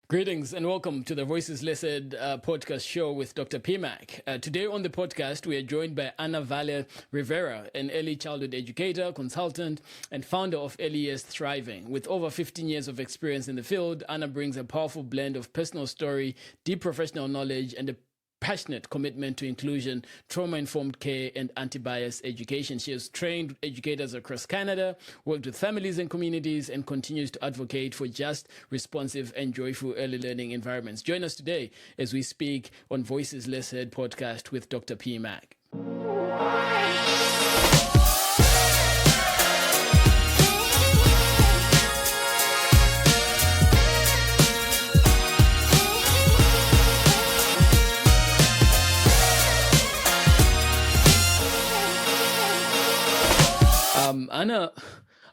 Greetings and welcome to the Voices Listed podcast show with Dr. PMak. Today on the podcast, we are joined by Ana Valle Rivera, an early childhood educator, consultant, and founder of Early Years Thriving. With over 15 years of experience in the field, Ana brings a powerful blend of personal story, deep professional knowledge, and a passionate commitment to inclusion, trauma-informed care, and anti-bias education. She has trained educators across Canada, worked with families and communities, and continues to advocate for just, responsive, and joyful early learning environments. Join us today as we speak on Voices Listed podcast with Dr. PMak. Ana,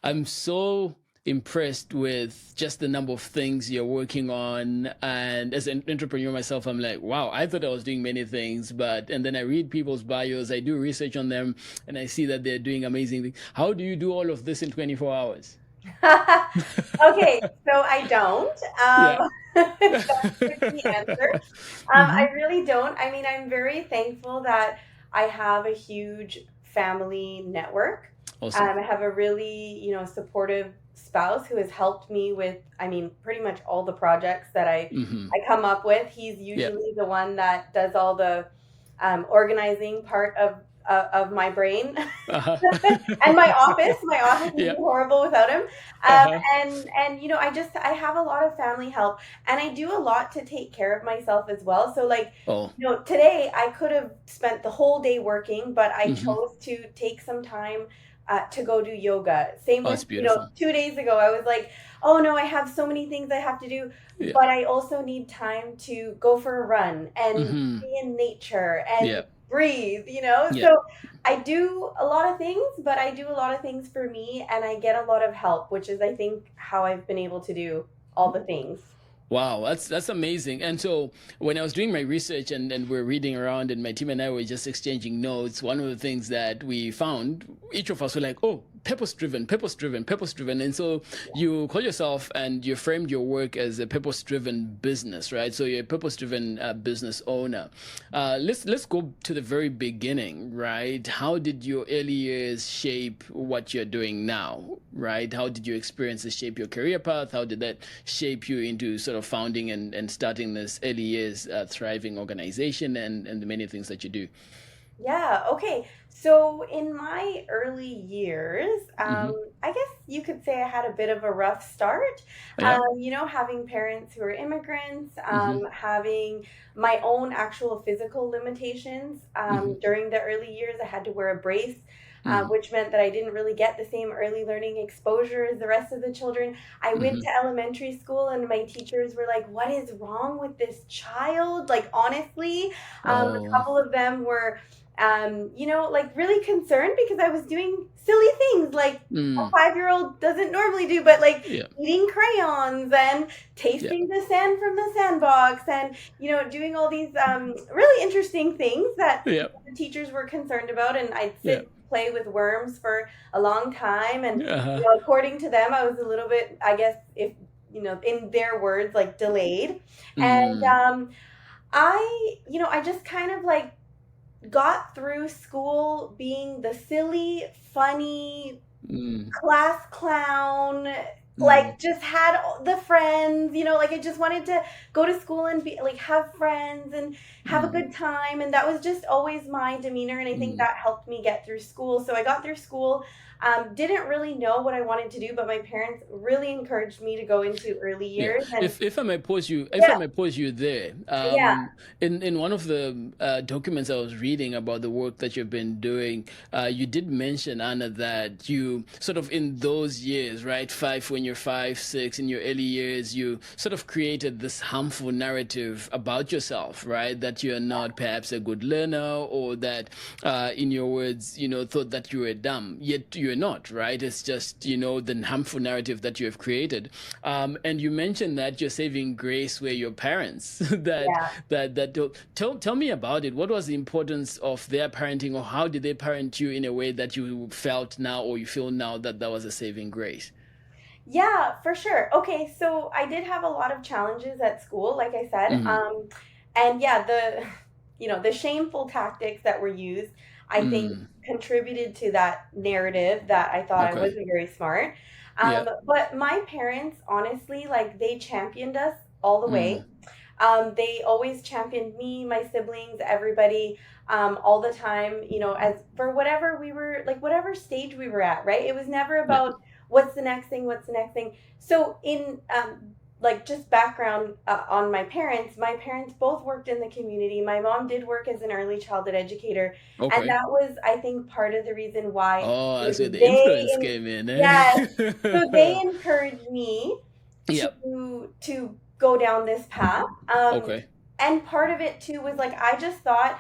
I'm so impressed with just the number of things you're working on. And as an entrepreneur myself, I'm like, wow, I thought I was doing many things, and then I read people's bios, I do research on them, and I see that they're doing amazing things. How do you do all of this in 24 hours? Okay, so I don't. Yeah. That's the answer. I really don't. I mean, I'm very thankful that I have a huge family network. Awesome. I have a really, supportive spouse who has helped me with, pretty much all the projects that I come up with. He's usually the one that does all the organizing part of my brain. And my office would be horrible without him. And I have a lot of family help, and I do a lot to take care of myself as well. So today I could have spent the whole day working, but I chose to take some time to go do yoga. Same with, 2 days ago, I was like, oh no, I have so many things I have to do, but I also need time to go for a run and be in nature and breathe, So I do a lot of things, but I do a lot of things for me, and I get a lot of help, which is, I think, how I've been able to do all the things. Wow, that's amazing. And so when I was doing my research and we're reading around and my team and I were just exchanging notes, one of the things that we found, each of us were like, oh, purpose-driven. And so you call yourself and you framed your work as a purpose-driven business, right? So you're a purpose-driven business owner. Let's go to the very beginning, right? How did your early years shape what you're doing now, right? How did your experiences shape your career path? How did that shape you into sort of founding and starting this Early Years Thriving organization and the many things that you do? Yeah, okay. So in my early years, I guess you could say I had a bit of a rough start. Having parents who are immigrants, having my own actual physical limitations. During the early years, I had to wear a brace, which meant that I didn't really get the same early learning exposure as the rest of the children. I went to elementary school and my teachers were like, what is wrong with this child? Like, honestly, a couple of them were really concerned because I was doing silly things like a 5-year-old doesn't normally do, but eating crayons and tasting the sand from the sandbox and, doing all these really interesting things that the teachers were concerned about. And I'd sit play with worms for a long time. And, according to them, I was a little bit, I guess, if, in their words, like delayed. And I just kind of got through school being the silly, funny class clown, just had the friends, I just wanted to go to school and be have friends and have a good time. And that was just always my demeanor. And I think that helped me get through school. So I got through school, didn't really know what I wanted to do, but my parents really encouraged me to go into early years. And if I may pause you, there, in one of the documents I was reading about the work that you've been doing, you did mention, Ana, that you sort of in those years, right, when you're 5, 6, in your early years, you sort of created this harmful narrative about yourself, right, that you're not perhaps a good learner, or that, in your words, thought that you were dumb, yet you're not, right? It's just, the harmful narrative that you have created. And you mentioned that your saving grace were your parents. Tell me about it. What was the importance of their parenting, or how did they parent you in a way that you felt now, or you feel now, that was a saving grace? Yeah, for sure. Okay, so I did have a lot of challenges at school, like I said. Mm, And yeah, the the shameful tactics that were used, I think mm, contributed to that narrative that I thought I okay. wasn't very smart. Yeah. But my parents, honestly, like they championed us all the way. Mm, They always championed me, my siblings, everybody, all the time, as for whatever we were like, whatever stage we were at, right? It was never yeah. about what's the next thing, what's the next thing. So, in like just background on my parents both worked in the community. My mom did work as an early childhood educator, and Okay. that was, I think, part of the reason why Oh, I like, see the they, influence came in, yes, so they eh? encouraged me Yep. to go down this path. Okay. And part of it too was like I just thought,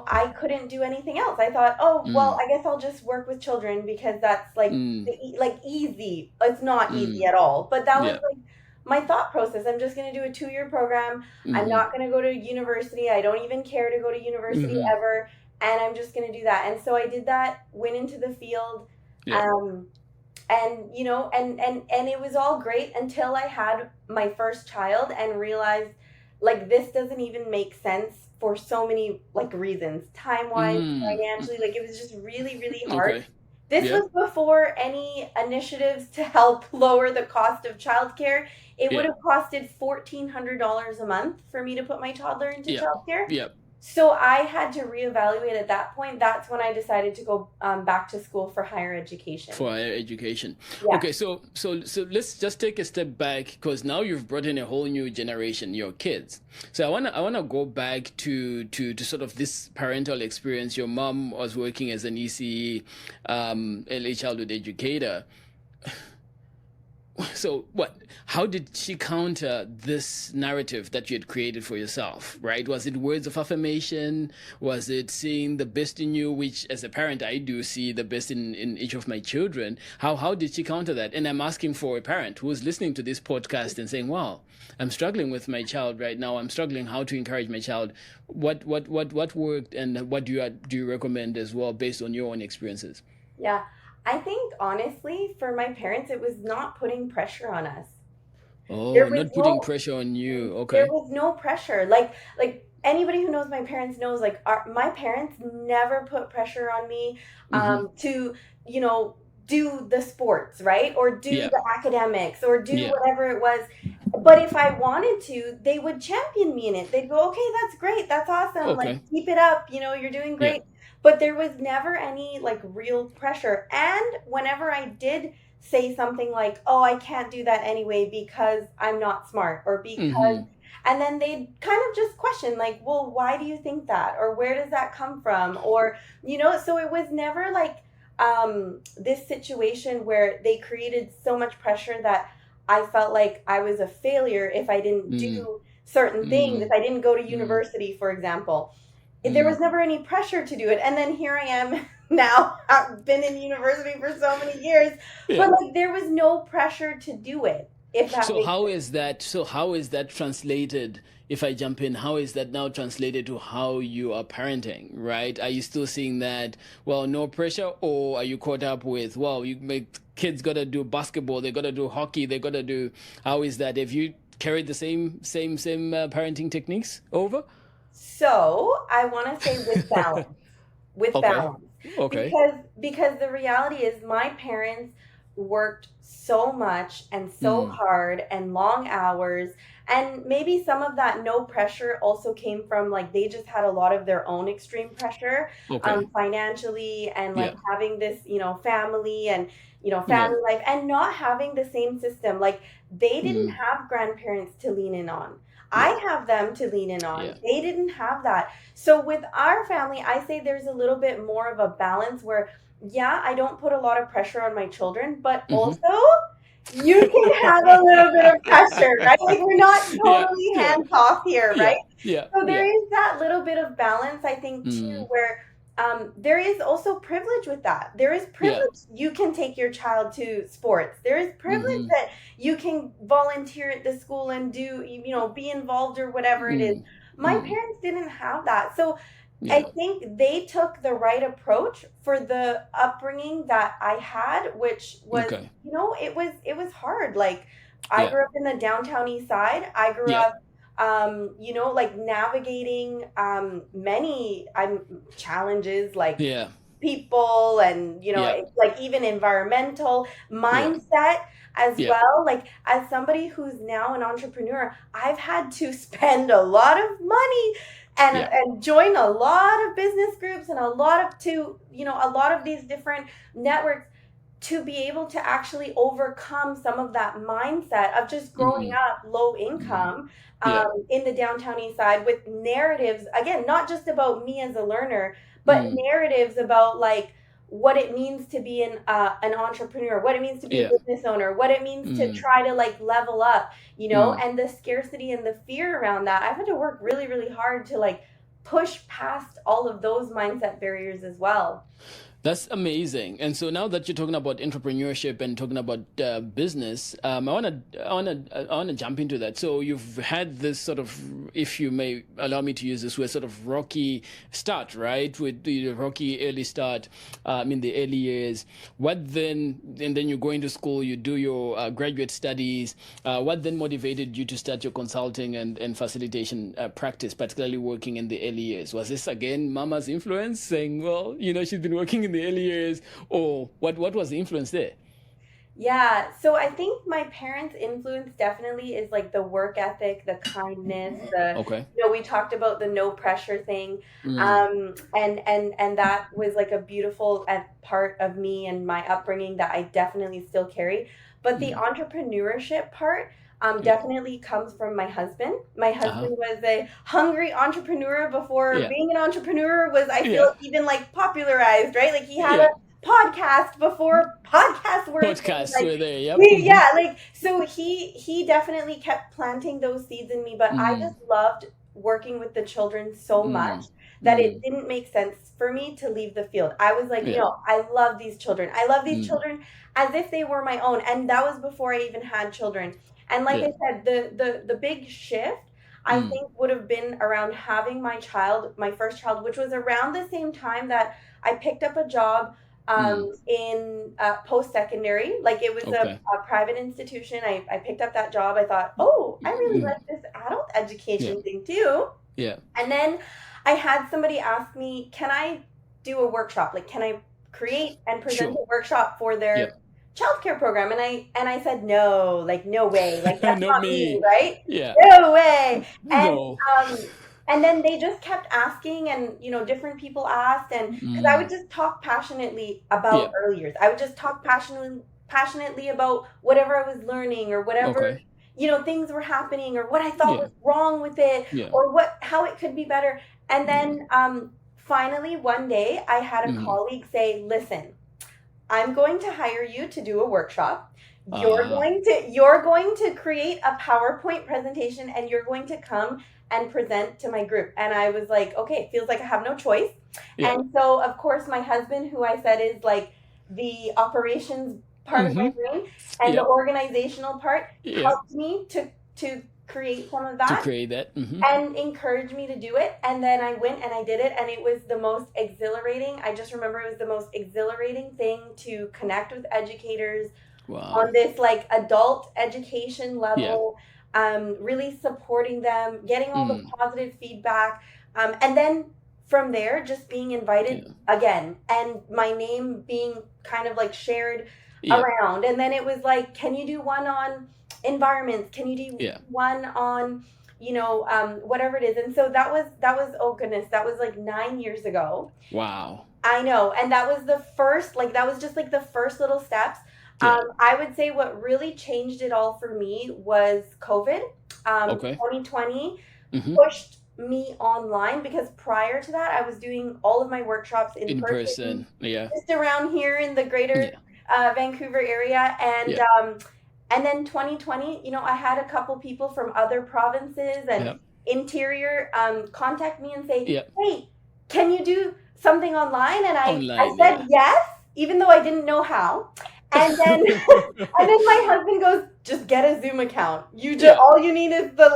I couldn't do anything else. I thought, oh well, Mm, I guess I'll just work with children because that's like mm, like easy. It's not easy mm. at all, but that was Yeah. like my thought process. I'm just going to do a 2-year program. I'm Mm-hmm. not going to go to university. I don't even care to go to university Mm-hmm. ever, and I'm just going to do that. And so I did that. Went into the field. Yeah. Um, and and it was all great until I had my first child and realized like this doesn't even make sense for so many like reasons, time wise, Mm. financially, like it was just really really hard. Okay. This Yeah. was before any initiatives to help lower the cost of childcare. It would Yeah. have costed $1,400 a month for me to put my toddler into Yeah. childcare. Yeah. So I had to reevaluate at that point. That's when I decided to go back to school for higher education. For higher education. Yeah. Okay, so let's just take a step back because now you've brought in a whole new generation, your kids. So I wanna go back to sort of this parental experience. Your mom was working as an ECE, early childhood educator. So what, how did she counter this narrative that you had created for yourself, right? Was it words of affirmation? Was it seeing the best in you, which as a parent I do see the best in each of my children? How did she counter that? And I'm asking for a parent who's listening to this podcast and saying, wow, I'm struggling with my child right now. I'm struggling how to encourage my child. What worked, and what do you recommend as well based on your own experiences? Yeah. I think honestly, for my parents, it was not putting pressure on us. There Oh, was not putting no pressure on you. there Okay. was no pressure. Like anybody who knows my parents knows like my parents never put pressure on me Mm-hmm. to, you know, do the sports, right? Or do Yeah. the academics or do Yeah. whatever it was. But if I wanted to, they would champion me in it. They'd go, "Okay, that's great. That's awesome. Like Okay. keep it up. You're doing Yeah. great." But there was never any like real pressure. And whenever I did say something like, "Oh, I can't do that anyway because I'm not smart," or because, Mm-hmm. and then they'd kind of just question like, "Well, why do you think that?" or "Where does that come from?" or so it was never like this situation where they created so much pressure that I felt like I was a failure if I didn't Mm, do certain things, if mm, I didn't go to mm, university, for example. There mm. was never any pressure to do it. And then here I am now. I've been in university for so many years, Yeah. but like there was no pressure to do it, if that So makes how sense. is that? So how is that translated? If I jump in, how is that now translated to how you are parenting? Right? Are you still seeing that? Well, no pressure, or are you caught up with? Well, you make kids gotta do basketball, they gotta do hockey, they gotta do. How is that? Have you carried the same parenting techniques over? So I want to say with Okay. balance, Okay. because the reality is my parents worked so much and so Mm, hard and long hours, and maybe some of that no pressure also came from like they just had a lot of their own extreme pressure, okay. financially, and like Yeah. having this family and Yeah. family life and not having the same system. Like they didn't Mm, have grandparents to lean in on. I yeah. have them to lean in on. Yeah. They didn't have that. So with our family, I say there's a little bit more of a balance where, yeah, I don't put a lot of pressure on my children, but Mm-hmm. also you can have a little bit of pressure, right? Like we're not Yeah. totally Yeah. hands off here, right? Yeah. Yeah. So there Yeah. is that little bit of balance, I think, too, Mm, where there is also privilege with that. There is yeah. privilege. You can take your child to sports. There is privilege Mm-hmm. that you can volunteer at the school and do, be involved or whatever it is. Mm, My mm, parents didn't have that. So I Yeah. think they took the right approach for the upbringing that I had, which was, Okay. it was hard. Like I Yeah. grew up in the downtown east side. I grew Yeah. up like navigating many challenges like Yeah. people and Yeah. like even environmental Yeah. mindset as Yeah. well. Like as somebody who's now an entrepreneur, I've had to spend a lot of money and Yeah. and join a lot of business groups and a lot of these different networks to be able to actually overcome some of that mindset of just growing Mm. up low Mm. income Yeah. in the downtown east side with narratives, again, not just about me as a learner, but Mm. narratives about like what it means to be an entrepreneur, what it means to be a Yeah. business owner, what it means to Mm. try to like level up, Mm. and the scarcity and the fear around that. I've had to work really, really hard to like push past all of those mindset barriers as well. That's amazing. And so now that you're talking about entrepreneurship and talking about business, I wanna jump into that. So you've had this sort of, if you may allow me to use this word, sort of rocky start, right? With the rocky early start, in the early years. What then? And then you go into school, you do your graduate studies. What then motivated you to start your consulting and facilitation practice, particularly working in the early years? Was this again mama's influence, saying, well, she's been working in the early years, or what was the influence there? Yeah, so I think my parents' influence definitely is like the work ethic, the kindness, Okay. we talked about the no pressure thing. Mm. And that was like a beautiful part of me and my upbringing that I definitely still carry. But the Mm. entrepreneurship part Yeah. definitely comes from my husband. My Uh-huh. husband was a hungry entrepreneur before Yeah. being an entrepreneur was, I feel, Yeah. even like popularized, right? Like he had a Yeah. podcast before podcasts were a thing. Podcasts Like were there. Yep. Mm-hmm. yeah, like so he definitely kept planting those seeds in me, but I Mm. just loved working with the children so much Mm. that it Mm. didn't make sense for me to leave the field. I was like, Yeah. no, I love these children. I love these Mm. children as if they were my own, and that was before I even had children. And like Yeah. I said, the big shift I Mm. think would have been around having my first child, which was around the same time that I picked up a job Mm. in post secondary. Like it was Okay. a private institution. I picked up that job. I thought, oh, I really Mm. like this adult Yeah. education thing too. Yeah. And then I had somebody ask me, can I do a workshop? Like, can I create and present Sure. a workshop for Yeah. their childcare program? And I said, no, like, no way. Like, that's Not not me, me. right? Yeah. No way. And, No. um, and then they just kept asking, and different people asked, and because I would Mm. just talk passionately about Yeah. early years, I would just talk passionately about whatever I was learning or whatever Okay. things were happening or what I thought Yeah. was wrong with it Yeah. or how it could be better. And Mm. then finally one day I had a Mm. colleague say, "Listen, I'm going to hire you to do a workshop. Ah. You're going to create a PowerPoint presentation and you're going to come and present to my group." And I was like, "Okay, it feels like I have no choice." Yeah. And so of course my husband, who I said is like the operations part of my Mm-hmm. brain and the Yeah. organizational part, Yeah. helped me to create some of To that create that. Mm-hmm. and encouraged me to do it. And then I went and I did it, and it was the most exhilarating. I just remember it was the most exhilarating thing to connect with educators on Wow. this like adult education Yeah. level, really supporting them, getting all the Mm. positive feedback, and then from there just being invited Yeah. again and my name being kind of like shared Yeah. around. And then it was like, can you do one on environments? Can you do Yeah. one on whatever it is? And so that was, oh goodness, that was like 9 years ago. Wow. I know. And that was the first, like, that was just like the first little steps. Yeah. I would say what really changed it all for me was COVID. Okay. 2020 Mm-hmm. pushed me online because prior to that, I was doing all of my workshops in In person, person. Yeah. just around here in the greater Yeah. Vancouver area. Yeah. And then 2020, I had a couple people from other provinces and Yeah. interior contact me and say, Yeah. "Hey, can you do something online?" And I Online. said Yeah. yes, even though I didn't know how. And then and then my husband goes, just get a Zoom account. You just Yeah. all you need is the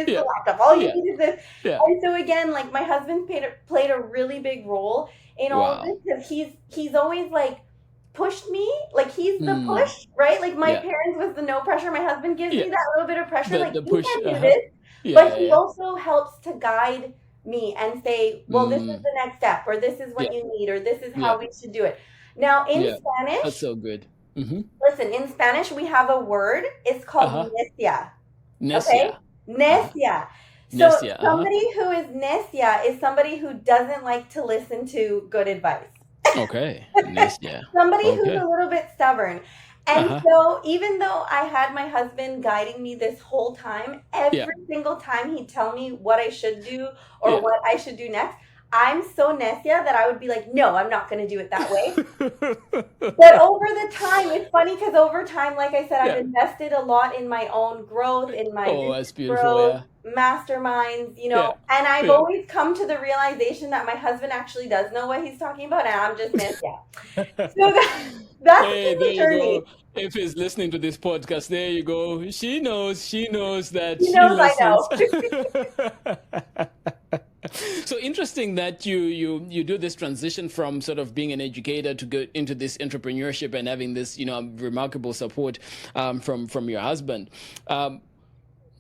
Yeah. laptop. All you Yeah. need is this. Yeah. And so again, like my husband played a really big role in all of this Wow. because he's always like pushed me. Like he's the Mm. push, right? Like my Yeah. parents was the no pressure. My husband gives Yeah. me that little bit of pressure. Like The you push. can do Uh-huh. this, Yeah. but Yeah. he Yeah. also helps to guide me and say, well, this is Mm. the next step, or this is Yeah. what you need, or this is Yeah. how we should do it. Now in Yeah. That's Spanish, so good. Mm-hmm. listen, in Spanish, we have a word. It's called Uh-huh. necia. Okay? Nesia. Uh-huh. Necia. So Nesia. Uh-huh. somebody who is necia is somebody who doesn't like to listen to good advice. Okay. Nesia. Somebody who's Okay. a little bit stubborn. And Uh-huh. so even though I had my husband guiding me this whole time, Yeah. every single time he'd tell me what I should do or Yeah. what I should do next, I'm so necia that I would be like, no, I'm not going to do it that way. But over the time, it's funny because over time, like I said, I've Yeah. invested a lot in my own growth, in my Oh, business that's beautiful. growth, Yeah. masterminds, Yeah. and I've Yeah. always come to the realization that my husband actually does know what he's talking about, and I'm just necia. So that's Hey, been there the you journey. go. If he's listening to this podcast, there you go. She knows. She knows that He she knows I listens. know. So interesting that you do this transition from sort of being an educator to go into this entrepreneurship and having this remarkable support from your husband.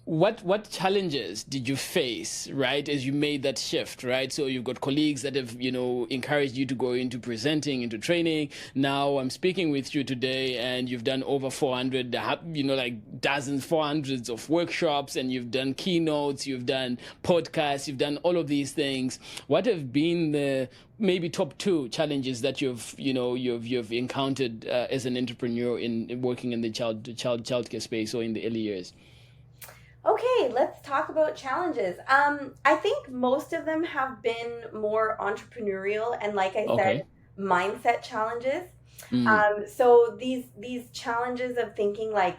What challenges did you face, right, as you made that shift, right? So you've got colleagues that have, encouraged you to go into presenting, into training. Now I'm speaking with you today and you've done over 400, like dozens, 400s of workshops, and you've done keynotes, you've done podcasts, you've done all of these things. What have been the maybe top two challenges that you've encountered as an entrepreneur in working in the childcare space or in the early years? Okay, let's talk about challenges. I think most of them have been more entrepreneurial and, like I said, Okay. mindset challenges. Mm. So these challenges of thinking like,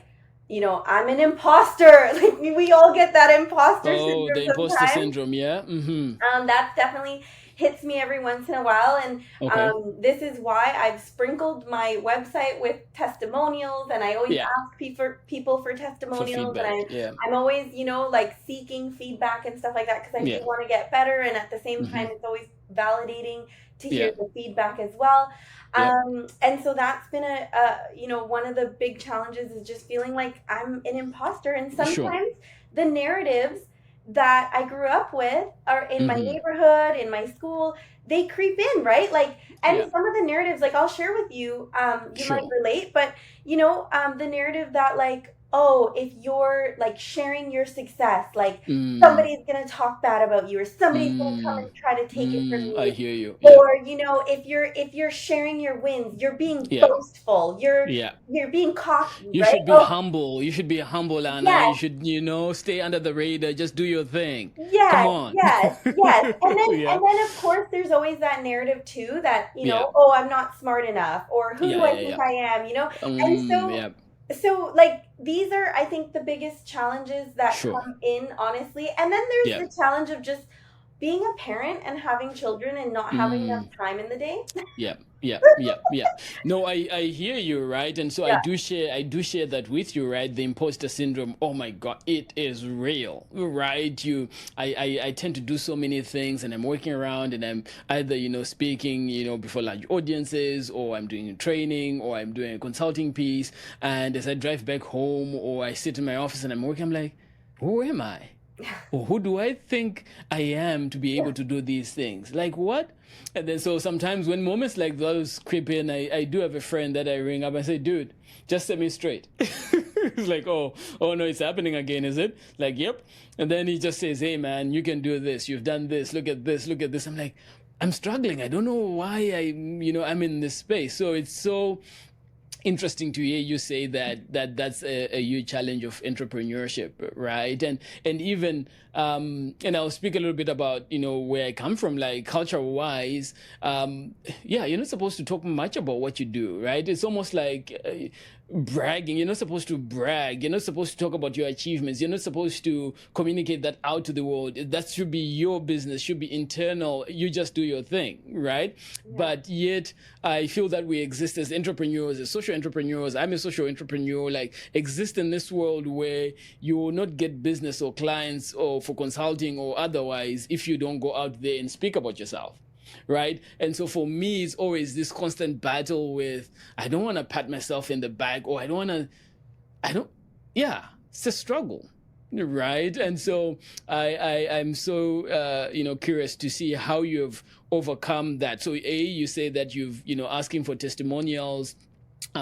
I'm an imposter. Like we all get that imposter Oh, syndrome the imposter sometimes. syndrome, yeah? Mm-hmm. That's definitely hits me every once in a while. And Okay. this is why I've sprinkled my website with testimonials, and I always Yeah. ask people for For testimonials, and feedback. Yeah. I'm always, like seeking feedback and stuff like that because I do Yeah. want to get better. And at the same Mm-hmm. time, it's always validating to Yeah. hear the feedback as well. Yeah. And so that's been one of the big challenges is just feeling like I'm an imposter. And Sure. sometimes the narratives that I grew up with are in my Mm-hmm. neighborhood, in my school, they creep in, right? Like, and Yeah. some of the narratives, like I'll share with you, you might Sure. relate, but the narrative that like, oh, if you're like sharing your success, like Mm. somebody's gonna talk bad about you, or somebody's gonna come and try to take it from I you. hear you. Yeah. Or if you're sharing your wins, you're being Yeah. boastful, you're Yeah. being cocky, You right? should be humble. You should be humble, Anna. Yes. You should, stay under the radar. Just do your thing. Yes, Come on. yes. And then Yeah. of course there's always that narrative too that, Yeah. oh, I'm not smart enough, or who do I think I am, And Yeah. so like these are, I think, the biggest challenges that Sure. come in, honestly. And then there's Yeah. the challenge of just being a parent and having children and not having enough time in the day. Yeah. No, I hear you, right? And so Yeah. I do share that with you, right? The imposter syndrome. Oh my God, it is real, right? I tend to do so many things, and I'm working around, and I'm either speaking before large audiences, or I'm doing a training, or I'm doing a consulting piece, and as I drive back home, or I sit in my office and I'm working, I'm like, who am I? Or who do I think I am to be able to do these things? Like what? And then so sometimes when moments like those creep in, I do have a friend that I ring up and say, dude, just set me straight. He's like, oh no, it's happening again, is it? Like, yep. And then he just says, hey man, you can do this. You've done this. Look at this. Look at this. I'm like, I'm struggling. I don't know why I'm in this space. So it's so interesting to hear you say that's a huge challenge of entrepreneurship, right? And even and I'll speak a little bit about where I come from, like culture wise. You're not supposed to talk much about what you do, right? It's almost like bragging. You're not supposed to brag. You're not supposed to talk about your achievements. You're not supposed to communicate that out to the world. That should be your business, should be internal. You just do your thing, right? Yeah. But yet, I feel that we exist as entrepreneurs, as social entrepreneurs. I'm a social entrepreneur, like exist in this world where you will not get business or clients or for consulting or otherwise if you don't go out there and speak about yourself, right? And so for me, it's always this constant battle with, I don't want to pat myself in the back, or I don't, yeah, it's a struggle, right? And so I'm so, curious to see how you've overcome that. So you say that you've, asking for testimonials,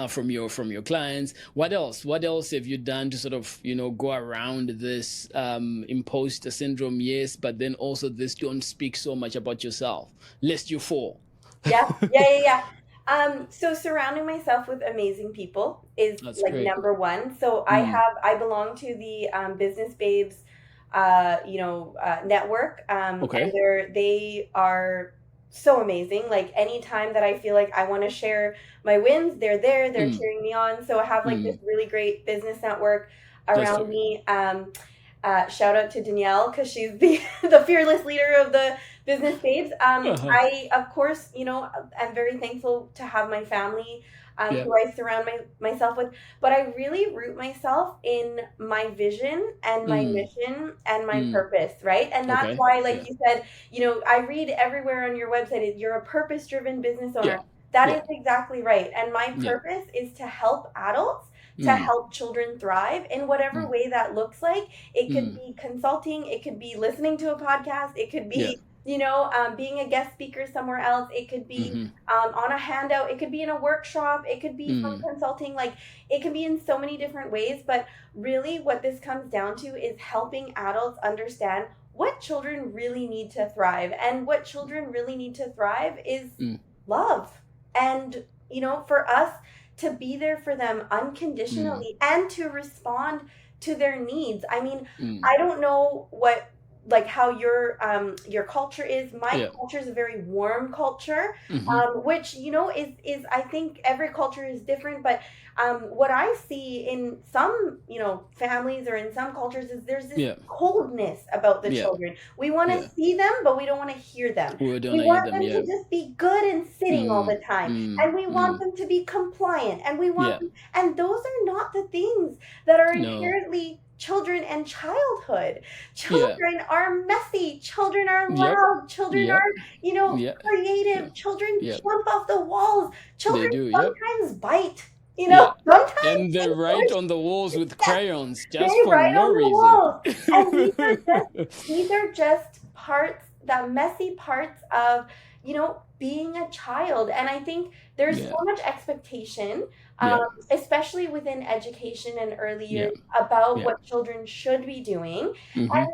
from your clients. What else? What else have you done to sort of go around this imposter syndrome? Yes, but then also this don't speak so much about yourself, lest you fall. Yeah, yeah, yeah, yeah. So surrounding myself with amazing people is That's like great. number one. So Mm. I belong to the Business Babes, network, and Okay. they are so amazing. Like anytime that I feel like I want to share my wins, they're there. They're Mm. cheering me on. So I have like this Mm. really great business network That's around terrific. me. Shout out to Danielle because she's the the fearless leader of the Business Babes. Uh-huh. I of course, I'm very thankful to have my family, Yeah. who I surround myself with. But I really root myself in my vision and my Mm. mission and my Mm. purpose, right? And that's Okay. why, like Yeah. you said, I read everywhere on your website, you're a purpose-driven business Yeah. owner. That Yeah. is exactly right. And my Yeah. purpose is to help adults, to Mm. help children thrive in whatever Mm. way that looks like. It could Mm. be consulting, it could be listening to a podcast, it could Yeah. be, being a guest speaker somewhere else, it could be Mm-hmm. on a handout, it could be in a workshop, it could be from Mm. consulting. Like it can be in so many different ways. But really, what this comes down to is helping adults understand what children really need to thrive. And what children really need to thrive is Mm. love. And, for us to be there for them Mm. unconditionally and to respond to their needs. I mean, Mm. I don't know how your culture is. My Yeah. culture is a very warm culture, Mm-hmm. which is I think every culture is different. But what I see in some families or in some cultures is there's this Yeah. coldness about the Yeah. children. We want to Yeah. see them, but we don't want to hear them. We don't We hear want them. them Yeah. to just be good and sitting all Mm. the time, Mm. and we want Mm. them to be compliant, and we want Yeah. them, and those are not the things that are No. inherently children and childhood. Yeah. Children are messy, children are Yep. loud, children Yep. are, Yeah. Yeah. creative, children Yeah. jump off the walls, They children do. Yep. sometimes bite, Yeah. sometimes And they they write push. on the walls with Yes, crayons they just for write no on the reason. walls. And these are just parts, that messy parts of, being a child. And I think there's so Yeah. much expectation, um, Yeah. especially within education and early Yeah. years, about Yeah. what children should be doing. Mm-hmm. And,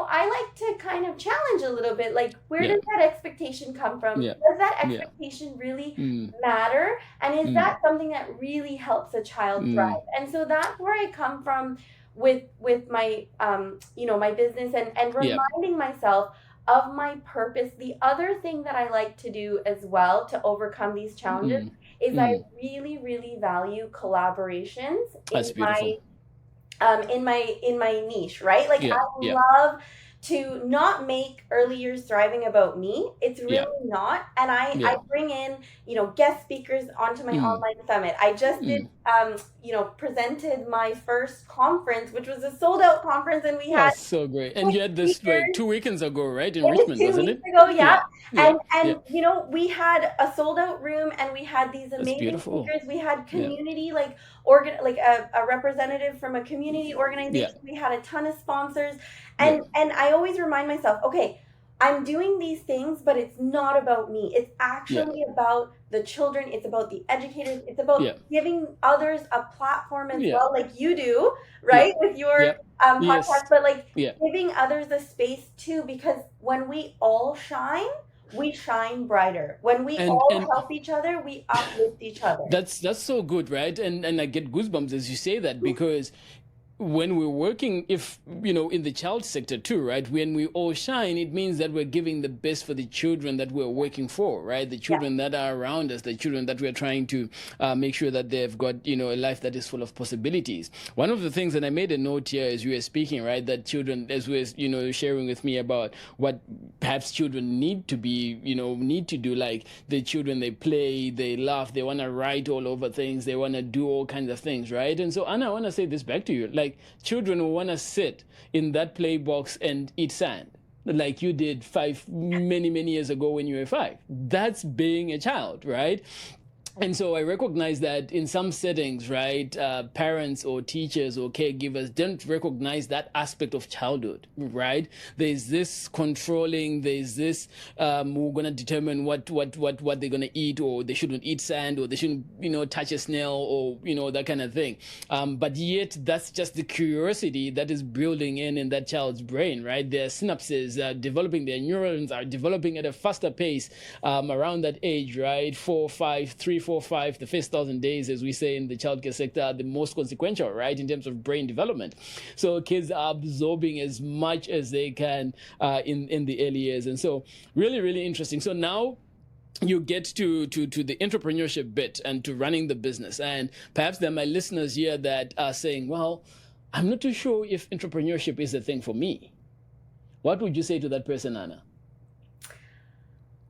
I like to kind of challenge a little bit, like, where Yeah. does that expectation come from? Yeah. Does that Yeah. expectation really Mm. matter? And is Mm. that something that really helps a child Mm. thrive? And so that's where I come from with my my business, and Yeah. reminding myself of my purpose. The other thing that I like to do as well to overcome these challenges Mm. is I Mm. really, really value collaborations That's beautiful. in my niche, right? Like Yeah. I Yeah. love to not make early years thriving about me. It's Yeah. really not. And I Yeah. bring in, guest speakers onto my Mm. online summit. I just did Mm. presented my first conference, which was a sold out conference, and we had That's so great. And six you had this like speakers. 2 weekends ago, right? In It was Richmond, 2 wasn't weeks it? ago, yeah. Yeah. Yeah. And Yeah. we had a sold out room, and we had these That's amazing beautiful. speakers. We had Yeah. community, like a representative from a community Yeah. organization. We had a ton of sponsors. Yeah. And I always remind myself, okay, I'm doing these things, but it's not about me. It's Yeah. actually about the children. It's about the educators. It's about Yeah. giving others a platform as Yeah. well, like you do, Yeah. right? With your Yep. Yes. podcast, but like Yeah. giving others the space too, because when we all shine, we shine brighter. When we all And help each other, we uplift each other. that's so good, right? And I get goosebumps as you say that, because when we're working, if in the child sector too, right, when we all shine, it means that we're giving the best for the children that we're working for, right, the Yeah. children that are around us, the children that we're trying to make sure that they've got a life that is full of possibilities. One of the things, and I made a note here as you were speaking, right, that children, as we're sharing with me about what perhaps children need to be need to do, like the children, they play, they laugh, they want to write all over things, they want to do all kinds of things, right? And so, Anna, I want to say this back to you, like, children will want to sit in that play box and eat sand like you did many years ago when you were 5. That's being a child, right? And so I recognize that in some settings, right, parents or teachers or caregivers don't recognize that aspect of childhood, right? There's this controlling, there's this, we're going to determine what they're going to eat, or they shouldn't eat sand, or they shouldn't, touch a snail, or, that kind of thing. But yet that's just the curiosity that is building in that child's brain, right? Their synapses are developing, their neurons are developing at a faster pace around that age, right? 4, 5, 3, 4, 5, the first 1,000 days, as we say in the childcare sector, are the most consequential, right, in terms of brain development. So kids are absorbing as much as they can in the early years. And so really interesting. So now you get to the entrepreneurship bit and to running the business. And perhaps there are my listeners here that are saying, well, I'm not too sure if entrepreneurship is a thing for me. What would you say to that person, Anna?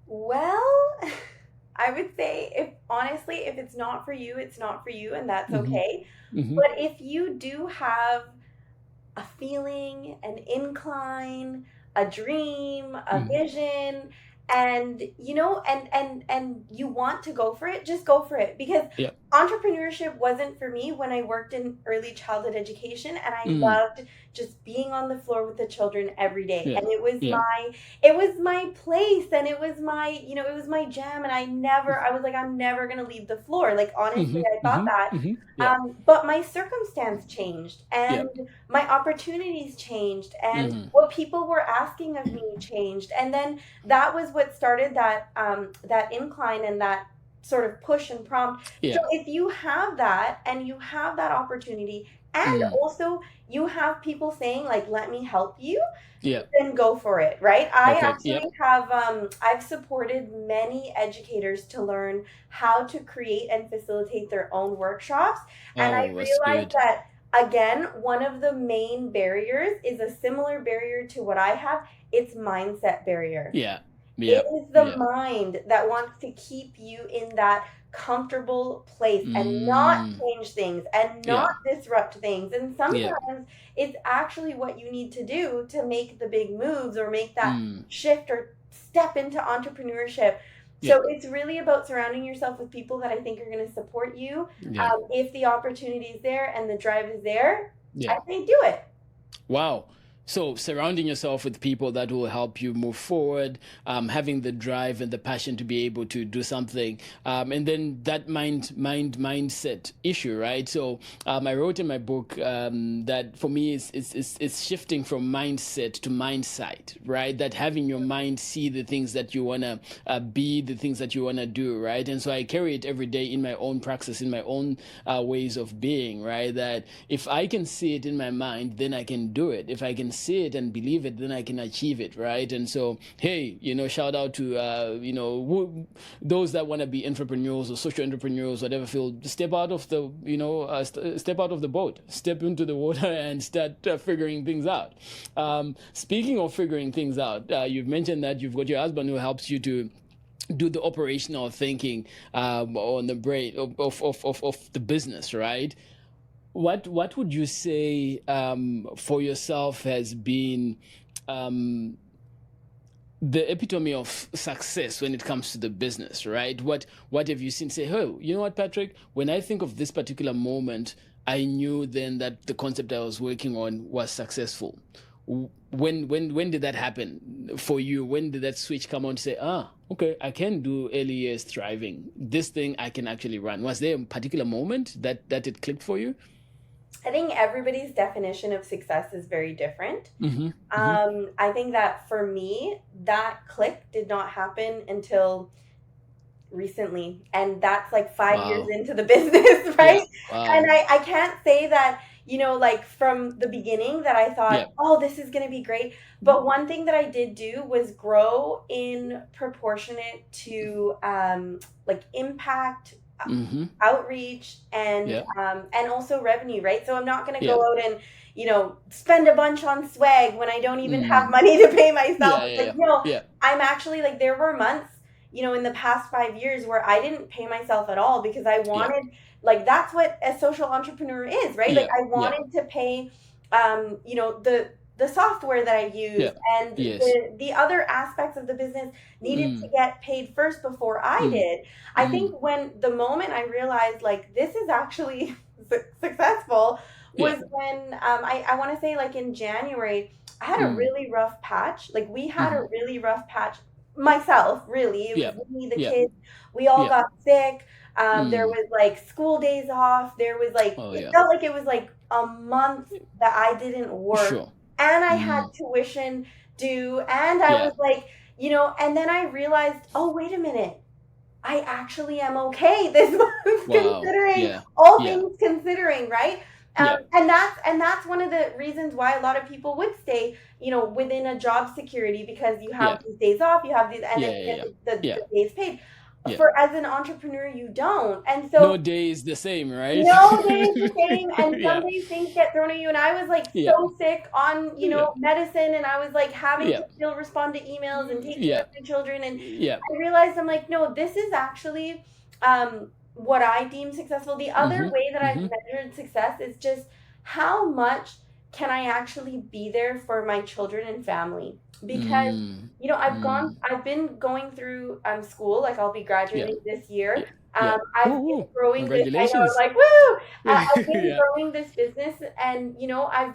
Well, I would say, if it's not for you, it's not for you, and that's okay. But if you do have a feeling, an incline, a dream, a vision, and you want to go for it, just go for it. Because entrepreneurship wasn't for me when I worked in early childhood education, and I loved just being on the floor with the children every day. And it was my place, and it was my jam, and I was like, I'm never gonna leave the floor. Like, honestly, I thought that. But my circumstance changed, and my opportunities changed, and what people were asking of me changed. And then that was what started that incline and that sort of push and prompt. So if you have that, and you have that opportunity, and also you have people saying, like, let me help you, then go for it, right? I actually have I've supported many educators to learn how to create and facilitate their own workshops. And I realized that, again, one of the main barriers is a similar barrier to what I have. It's mindset barrier. It is the mind that wants to keep you in that comfortable place and not change things and not disrupt things. And sometimes it's actually what you need to do to make the big moves or make that shift or step into entrepreneurship. So it's really about surrounding yourself with people that I think are going to support you. If the opportunity is there and the drive is there, I say do it. Wow. So surrounding yourself with people that will help you move forward, having the drive and the passion to be able to do something, and then that mindset issue, right? So I wrote in my book that for me it's shifting from mindset to mindsight, right? That having your mind see the things that you wanna be, the things that you wanna do, right? And so I carry it every day in my own praxis, in my own ways of being, right? That if I can see it in my mind, then I can do it. If I can see it and believe it, then I can achieve it, right? And so, hey, shout out to those that want to be entrepreneurs or social entrepreneurs, whatever field. Step out of the step out of the boat, step into the water, and start figuring things out. Speaking of figuring things out, you've mentioned that you've got your husband who helps you to do the operational thinking on the brain of the business, right? What would you say for yourself has been the epitome of success when it comes to the business, right? What have you seen? Say, oh, you know what, Patrick? When I think of this particular moment, I knew then that the concept I was working on was successful. When did that happen for you? When did that switch come on to say, okay, I can do early years thriving. This thing I can actually run. Was there a particular moment that it clicked for you? I think everybody's definition of success is very different. I think that for me, that click did not happen until recently. And that's like 5 years into the business, right? And I can't say that, like from the beginning that I thought, Yeah. oh, this is going to be great. But one thing that I did do was grow in proportionate to like impact, Mm-hmm. outreach, Yeah. and also revenue, right? So I'm not going to Yeah. go out and spend a bunch on swag when I don't even have Mm. money to pay myself. Yeah. It's Yeah. like, Yeah. no, Yeah. I'm actually like, there were months, in the past 5 years where I didn't pay myself at all because I Yeah. wanted, like, that's what a social entrepreneur is, right? Like, Yeah. I Yeah. wanted to pay, the software that I use, Yeah. and Yes. the other aspects of the business needed to Mm. get paid first before I Mm. did. I Mm. think when the moment I realized, like, this is actually successful Yeah. was when, I want to say, like, in January, I had a Mm. really rough patch. Like, we had a Mm-hmm. really rough patch. Myself, really. It was Yeah. me, the Yeah. kids. We all Yeah. got sick. There Mm. was like school days off. There was like, Oh it yeah. felt like it was like a month that I didn't work. Sure. And I had Mm. tuition due. And I Yeah. was like, and then I realized, oh, wait a minute. I actually am okay this month, Wow. considering Yeah. all Yeah. things considering, right? Yeah. And that's one of the reasons why a lot of people would stay, within a job security, because you have Yeah. these days off, you have these, and Yeah. then you Yeah. get Yeah. the days paid. Yeah. For as an entrepreneur, you don't, and No so day is the same, right? no day is the same, and some Yeah. days things get thrown at you. And I was like Yeah. so sick on, Yeah. medicine, and I was like having Yeah. to still respond to emails and take care Yeah. of my children. And Yeah. I realized, I'm like, no, this is actually what I deem successful. The other Mm-hmm. way that I've Mm-hmm. measured success is just how much can I actually be there for my children and family. Because Mm. Mm. I've been going through school. Like, I'll be Yeah. graduating this year. Yeah. Yeah. I've Woo been woo. growing this. I know, I'm Congratulations. like, woo! I've been Yeah. growing this business, and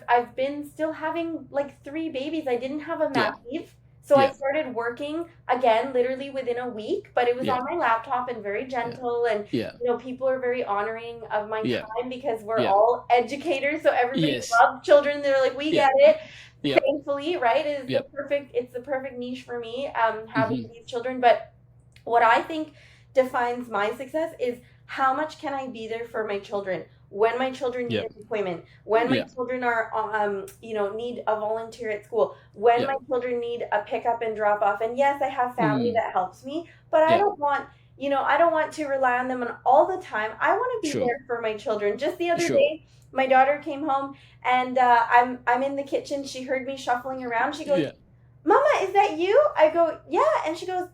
I've been still having like 3 babies. I didn't have a mat Yeah. leave, so I Yeah. started working again, literally within a week. But it was Yeah. on my laptop and very Yeah. gentle, and Yeah. people are very honoring of my Yeah. time because we're Yeah. all educators. So everybody Yes. loves children. They're like, we Yeah. get it. Yeah. Thankfully, right? Yeah. It's the perfect niche for me, having Mm-hmm. these children. But what I think defines my success is how much can I be there for my children when my children need Yeah. an appointment, when my Yeah. children are need a volunteer at school, when Yeah. my children need a pickup and drop off. And yes, I have family Mm. that helps me, but Yeah. I don't want to rely on them all the time. I want to be Sure. there for my children. Just the other Sure. day, my daughter came home, and I'm in the kitchen. She heard me shuffling around. She goes, Yeah. "Mama, is that you?" I go, "Yeah," and she goes,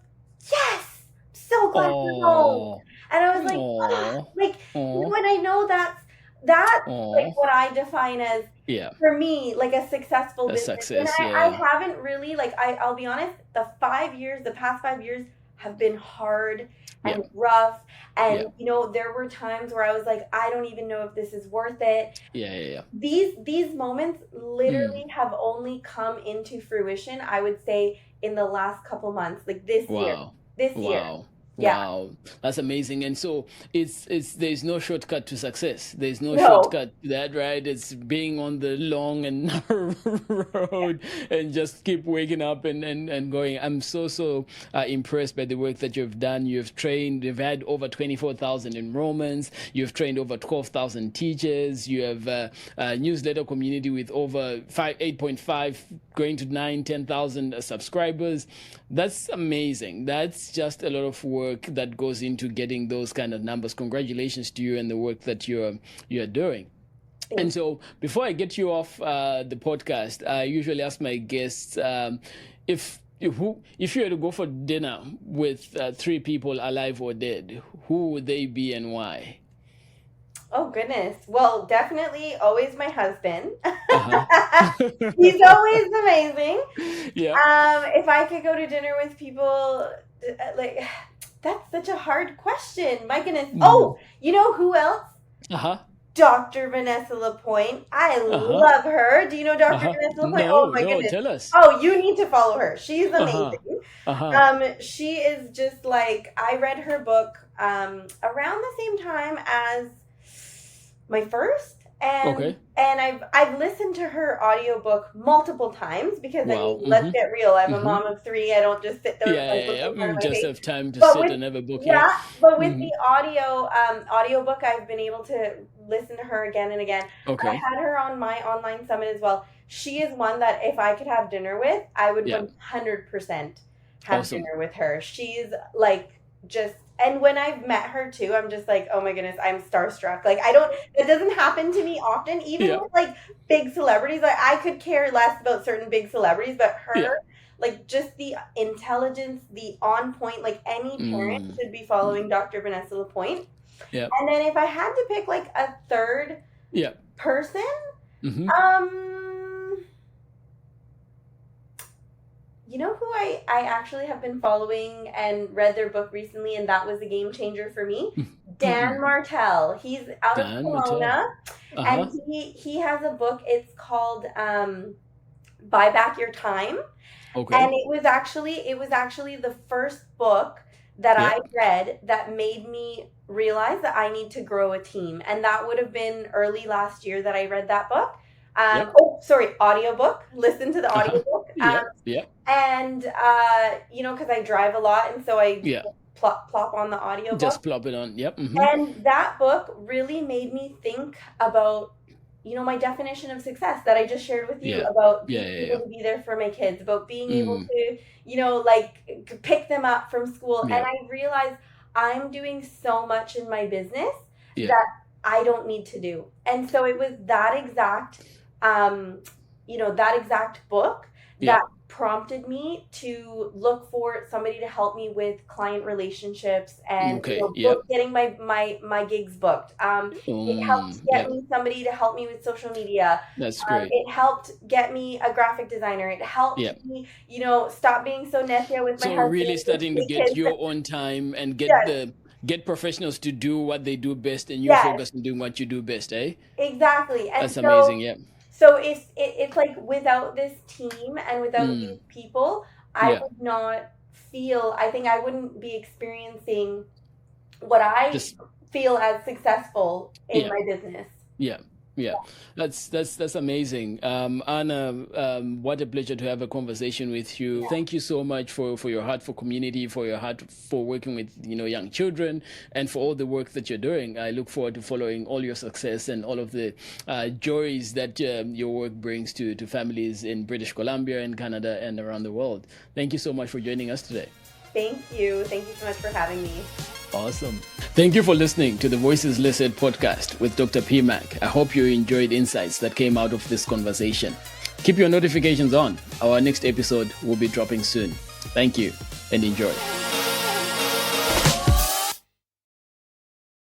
"Yes, so glad you're home." Oh. And I was like, "Ah," Oh. like, Oh. and I know that's like Oh. what I define as, Yeah. for me, like a successful A business. And success. I Yeah. haven't really, like, I'll be honest, the past 5 years have been hard Yeah. and rough. Yeah. And there were times where I was like, I don't even know if this is worth it. Yeah. Yeah. Yeah. These moments Mm. literally have only come into fruition, I would say, in the last couple months, like this year. Wow. This year. Wow. Yeah. Wow. That's amazing. And so it's there's no shortcut to success. There's no No. shortcut to that, right? It's being on the long and narrow road and just keep waking up and going. I'm so impressed by the work that you've done. You've had over 24,000 enrollments. You've trained over 12,000 teachers. You have a newsletter community with over 8.5 going to 10,000 subscribers. That's amazing. That's just a lot of work that goes into getting those kind of numbers. Congratulations to you and the work that you're doing. And so before I get you off the podcast, I usually ask my guests if you were to go for dinner with 3 people, alive or dead, who would they be and why? Oh, goodness. Well, definitely always my husband. Uh-huh. He's always amazing. Yeah. If I could go to dinner with people, like, that's such a hard question. My goodness. Oh, you know who else? Uh-huh. Dr. Vanessa Lapointe. I Uh-huh. love her. Do you know Dr. Uh-huh. Vanessa Lapointe? Oh, No, my goodness. tell us. Oh, you need to follow her. She's Uh-huh. amazing. Uh-huh. She is just like, I read her book around the same time as my first, and I've listened to her audiobook multiple times because Wow. let's get real. I'm a Mm-hmm. mom of 3. I don't just sit there with my book in front of my Just face. have time to But sit with and have a book. but with the audiobook, I've been able to listen to her again and again. I Okay. had her on my online summit as well. She is one that if I could have dinner with, I would 100% have Awesome. dinner with her. She's like just, and when I've met her too, I'm just like, oh my goodness, I'm starstruck. Like it doesn't happen to me often, even with like big celebrities. Like I could care less about certain big celebrities, but her, like just the intelligence, the on point, like any parent should be following Dr. Vanessa Lapointe. Yeah. And then if I had to pick like a third person, you know who I actually have been following and read their book recently, and that was a game changer for me? Dan Martell. He's out of Kelowna, and he has a book. It's called Buy Back Your Time. Okay. And it was actually the first book that I read that made me realize that I need to grow a team. And that would have been early last year that I read that book. Audiobook. Listen to the audiobook. And, you know, because I drive a lot, and so I plop on the audiobook. Just plop it on, And that book really made me think about, you know, my definition of success that I just shared with you about being able to be there for my kids, about being able to, you know, like pick them up from school. And I realized I'm doing so much in my business that I don't need to do. And so it was that exact, you know, that exact book that prompted me to look for somebody to help me with client relationships and getting my gigs booked. It helped get me somebody to help me with social media. That's great. It helped get me a graphic designer. It helped me, you know, stop being so nephia with my husband. So really starting to get your own time and get professionals to do what they do best, and you focus on doing what you do best, eh? Exactly. And that's amazing, So it's like without this team and without these people, I would not feel, I think I wouldn't be experiencing what I feel as successful in my business. That's amazing. Ana, what a pleasure to have a conversation with you. Thank you so much for your heart for community, for your heart for working with, you know, young children, and for all the work that you're doing. I look forward to following all your success and all of the joys that your work brings to families in British Columbia and Canada and around the world. Thank you so much for joining us today. Thank you. Thank you so much for having me. Awesome. Thank you for listening to the Voices Listed podcast with Dr. PMak. I hope you enjoyed insights that came out of this conversation. Keep your notifications on. Our next episode will be dropping soon. Thank you and enjoy.